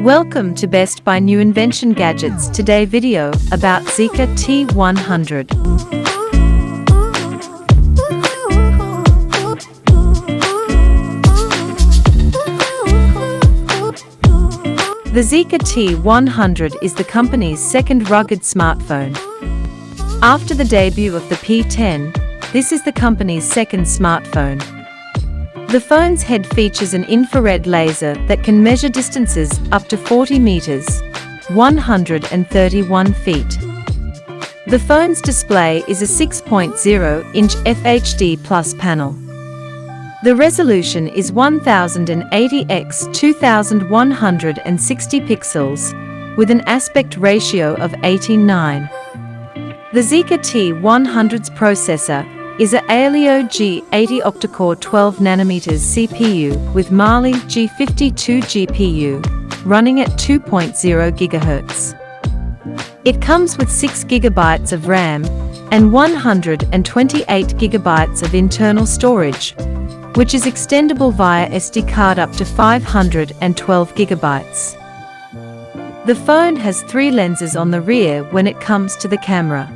Welcome to Best Buy New Invention Gadgets. Today video about Zeeker T100. The Zeeker T100 is the company's second rugged smartphone. After the debut of the P10, this is the company's second smartphone. The phone's head features an infrared laser that can measure distances up to 40 meters, 131 feet. The phone's display is a 6.0-inch FHD Plus panel. The resolution is 1080 x 2160 pixels, with an aspect ratio of 18:9. The Zeeker T100's processor is a Helio G80 octa-core 12nm CPU with Mali-G52 GPU, running at 2.0 GHz. It comes with 6 GB of RAM and 128 GB of internal storage, which is extendable via SD card up to 512 GB. The phone has 3 lenses on the rear when it comes to the camera.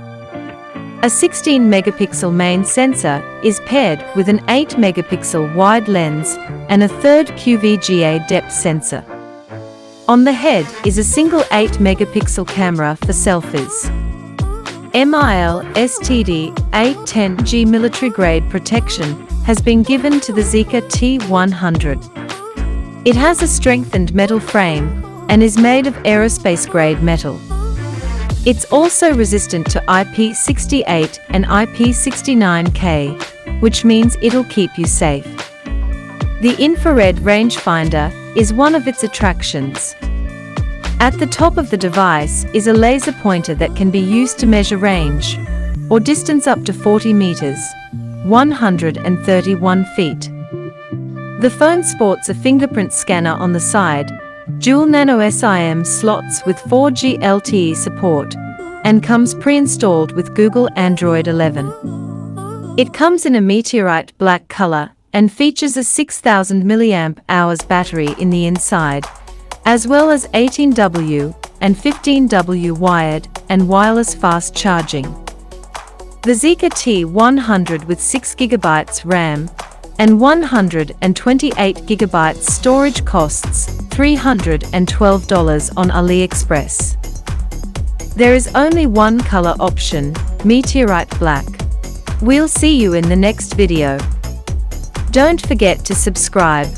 A 16-megapixel main sensor is paired with an 8-megapixel wide lens and a third QVGA depth sensor. On the head is a single 8-megapixel camera for selfies. MIL-STD-810G military-grade protection has been given to the Zeeker T100. It has a strengthened metal frame and is made of aerospace-grade metal. It's also resistant to IP68 and IP69K, which means it'll keep you safe. The infrared rangefinder is one of its attractions. At the top of the device is a laser pointer that can be used to measure range, or distance up to 40 meters, 131 feet. The phone sports a fingerprint scanner on the side, dual nano SIM slots with 4G LTE support, and comes pre-installed with Google Android 11. It comes in a meteorite black color and features a 6000 mAh battery in the inside, as well as 18W and 15W wired and wireless fast charging. The Zeeker T100 with 6 GB RAM and 128 GB storage costs $312 on AliExpress. There is only one color option, meteorite black. We'll see you in the next video. Don't forget to subscribe.